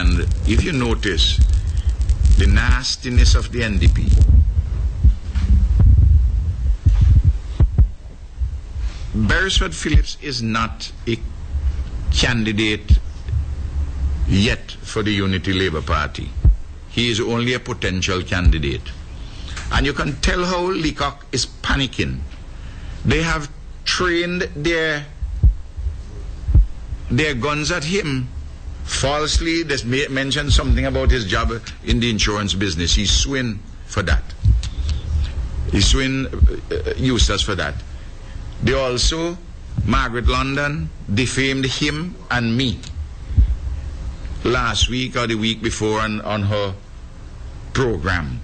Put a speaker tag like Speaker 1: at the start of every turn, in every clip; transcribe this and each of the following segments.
Speaker 1: And if you notice the nastiness of the NDP, Beresford Phillips is not a candidate yet for the Unity Labour Party. He is only a potential candidate. And you can tell how Leacock is panicking. They have trained their guns at him falsely. They mentioned something about his job in the insurance business. He's suing for that. He's suing Eustace for that. They also, Margaret London, defamed him and me last week or the week before on her program,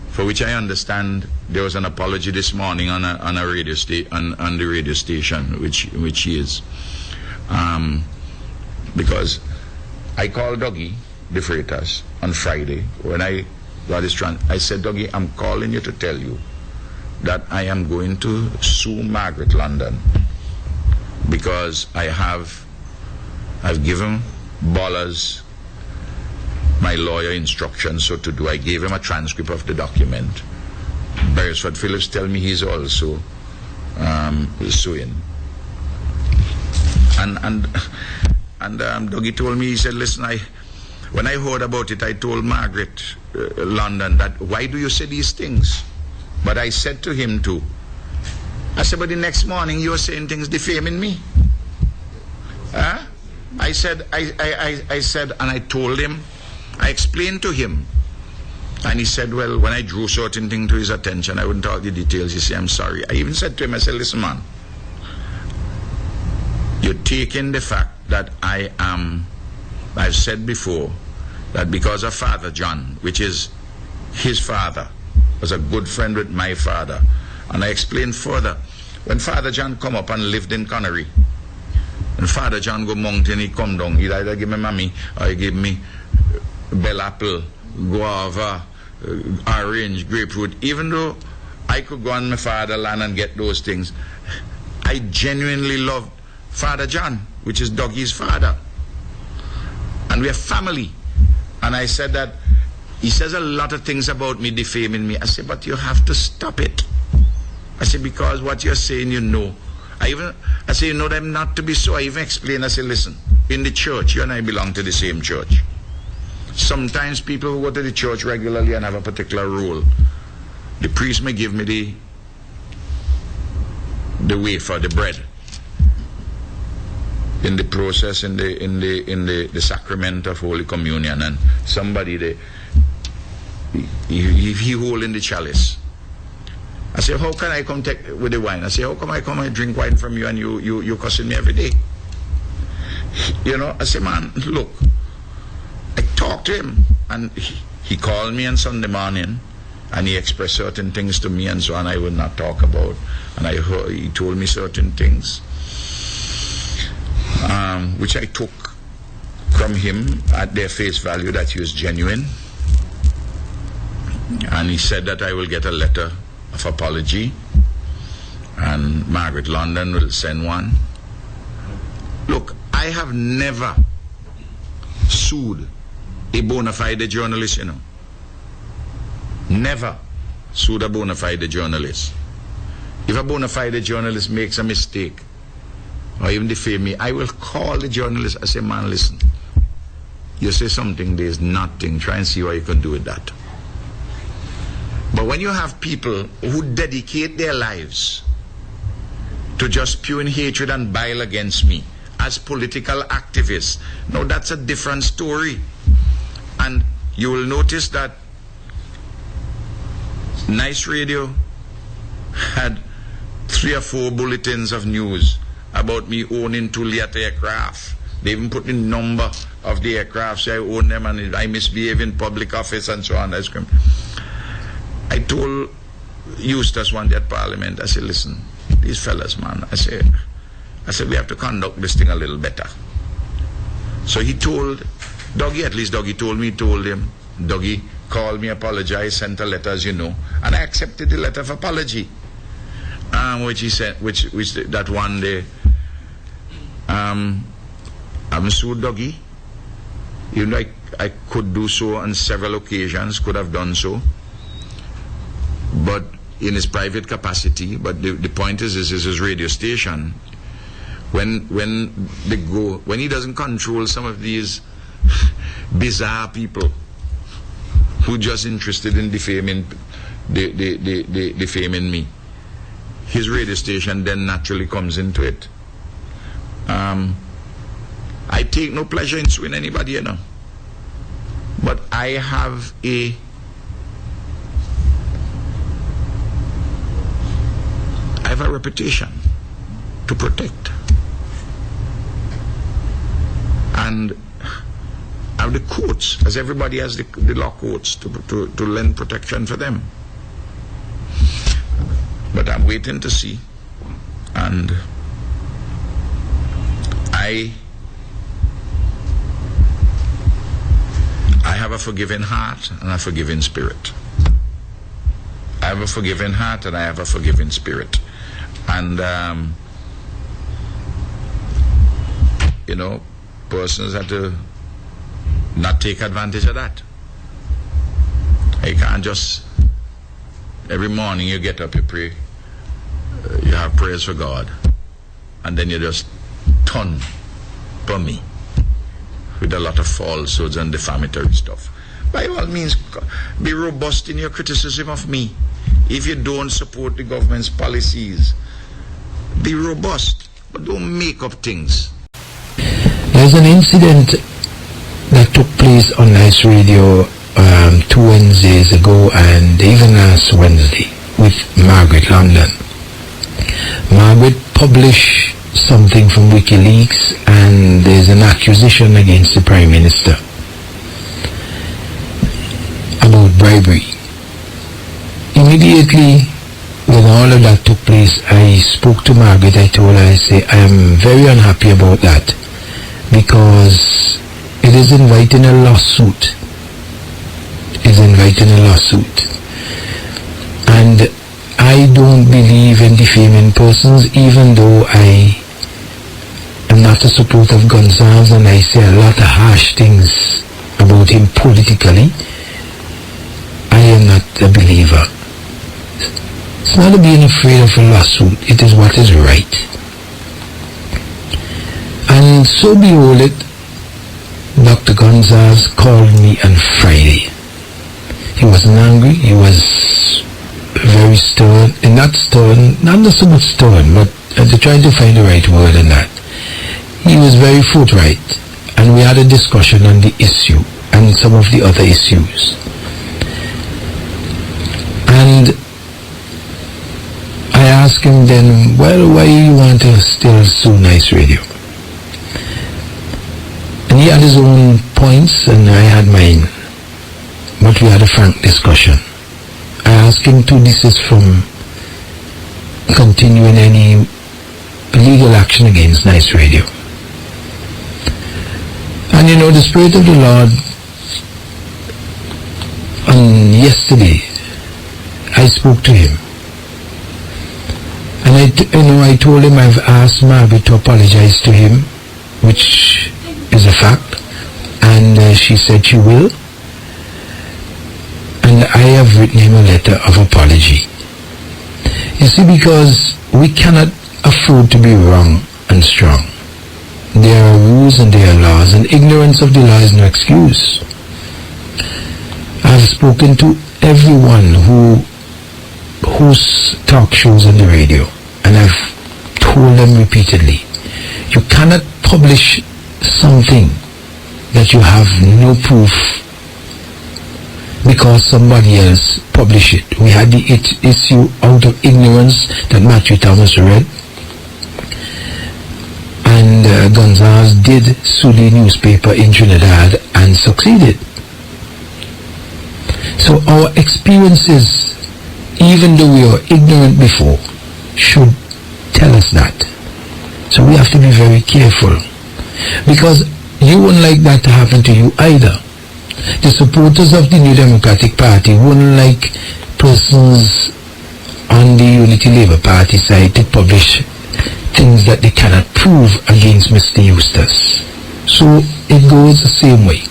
Speaker 1: for which I understand there was an apology this morning on a radio on the radio station, which he is, because I called Dougie DeFreitas on Friday when I got his I said, Dougie, I'm calling you to tell you that I am going to sue Margaret London because I've given Bollers my lawyer instructions so to do. I gave him a transcript of the document. Beresford Phillips tell me he's also suing. And Dougie told me, he said, listen, when I heard about it, I told Margaret London that, why do you say these things? But I said to him too, I said, but the next morning you're saying things defaming me. Huh? I said, and I told him, I explained to him, and he said, well, when I drew certain things to his attention, I wouldn't talk the details. He said, I'm sorry. I even said to him, I said, listen, man, you're taking the fact that I've said before, that because of Father John, which is his father, was a good friend with my father. And I explained further, when Father John come up and lived in Connery, and Father John go mountain, he come down, he'd either give me mammy or he give me bell apple, guava, orange, grapefruit. Even though I could go on my fatherland and get those things, I genuinely loved Father John, which is Dougie's father. And we're family. And I said that he says a lot of things about me, defaming me. I said, but you have to stop it. I said, because what you're saying, you know. I say, you know them not to be so. I even explain, I say, listen, in the church, you and I belong to the same church. Sometimes people who go to the church regularly and have a particular role, the priest may give me the wafer, the bread, in the process, in the sacrament of Holy Communion, and somebody he holding the chalice. I say, how can I come take with the wine? I say, how come I come and drink wine from you and you cussing me every day? You know, I say, man, look, I talked to him, and he called me on Sunday morning, and he expressed certain things to me and so on I would not talk about, and he told me certain things, which I took from him at their face value, that he was genuine. And he said that I will get a letter of apology and Margaret London will send one. Look, I have never sued a bona fide journalist, you know. Never sued a bona fide journalist. If a bona fide journalist makes a mistake or even defame me, I will call the journalist. I say, man, listen, you say something, there's nothing, try and see what you can do with that. But when you have people who dedicate their lives to just spewing hatred and bile against me as political activists, now that's a different story. And you will notice that Nice Radio had 3 or 4 bulletins of news about me owning 2 Lear aircraft. They even put the number of the aircraft, so I own them and I misbehave in public office and so on. I told Eustace one day at Parliament, I said, listen, these fellas, man, I said, we have to conduct this thing a little better. So he told Dougie, at least Dougie told him, Dougie called me, apologized, sent a letter, as you know, and I accepted the letter of apology, which he sent, which that one day, I haven't sued Dougie, You know, I could do so on several occasions, could have done so, but in his private capacity. But the point is his radio station. When he doesn't control some of these bizarre people who just interested in defaming me, his radio station then naturally comes into it. I take no pleasure in suing anybody, you know, but I have a reputation to protect, and I have the courts, as everybody has the law courts to lend protection for them. But I'm waiting to see, and I have a forgiving heart and a forgiving spirit. I have a forgiving heart and I have a forgiving spirit. And, you know, persons have to not take advantage of that. You can't just, every morning you get up, you pray, you have prayers for God, and then you just turn from me with a lot of falsehoods and defamatory stuff. By all means, be robust in your criticism of me. If you don't support the government's policies, be robust, but don't make up things.
Speaker 2: There's an incident that took place on Nice Radio 2 Wednesdays ago, and even last Wednesday, with Margaret London. Margaret published something from WikiLeaks, and there's an accusation against the Prime Minister about bribery. Immediately when all of that took place, I spoke to Margaret. I told her, I say, I am very unhappy about that, because it is inviting a lawsuit. And I don't believe in defaming persons, even though I am not a supporter of GONSALVES, and I say a lot of harsh things about him politically. I am not a believer. It's not being afraid of a lawsuit, it is what is right. And so behold it, Dr. GONSALVES called me on Friday. He wasn't angry, he was very stern, and not so much stern, but trying to find the right word in that. He was very forthright, and we had a discussion on the issue and some of the other issues. And I asked him then, well, why you want to still sue Nice Radio? And he had his own points and I had mine, but we had a frank discussion. I asked him to desist from continuing any legal action against Nice Radio. And you know, the Spirit of the Lord, on yesterday, I spoke to him. And I told him I've asked Margaret to apologize to him, which is a fact, and she said she will. And I have written him a letter of apology. You see, because we cannot afford to be wrong and strong. There are rules and there are laws, and ignorance of the law is no excuse. I've spoken to everyone who hosts talk shows on the radio, and I've told them repeatedly, you cannot publish something that you have no proof because somebody else published it. We had the issue out of ignorance that Matthew Thomas read, and GONSALVES did sue the newspaper in Trinidad and succeeded. So our experiences, even though we were ignorant before, should tell us that. So we have to be very careful, because you wouldn't like that to happen to you either. The supporters of the New Democratic Party wouldn't like persons on the Unity Labour Party side to publish things that they cannot prove against Mr. Eustace. So it goes the same way.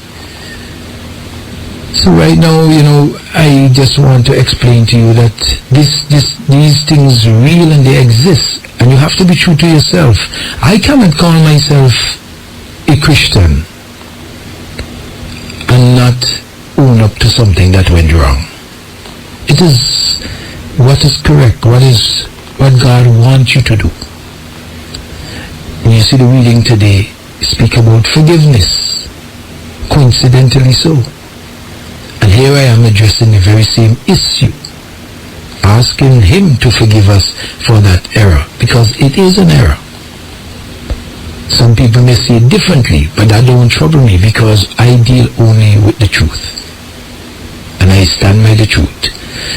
Speaker 2: So right now, I just want to explain to you that these things are real and they exist, and you have to be true to yourself. I cannot call myself a Christian and not own up to something that went wrong. It is what is correct, what God wants you to do. And you see the reading today speak about forgiveness, coincidentally so. And here I am addressing the very same issue, asking Him to forgive us for that error, because it is an error. Some people may see it differently, but that don't trouble me, because I deal only with the truth. And I stand by the truth.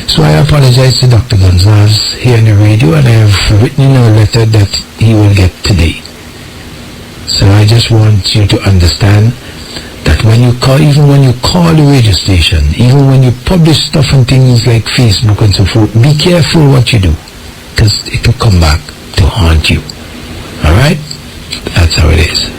Speaker 2: So I apologize to Dr. Gonsalves here on the radio, and I have written in a letter that he will get today. So I just want you to understand that even when you call the radio station, even when you publish stuff on things like Facebook and so forth, be careful what you do, because it will come back to haunt you. Alright? That's how it is.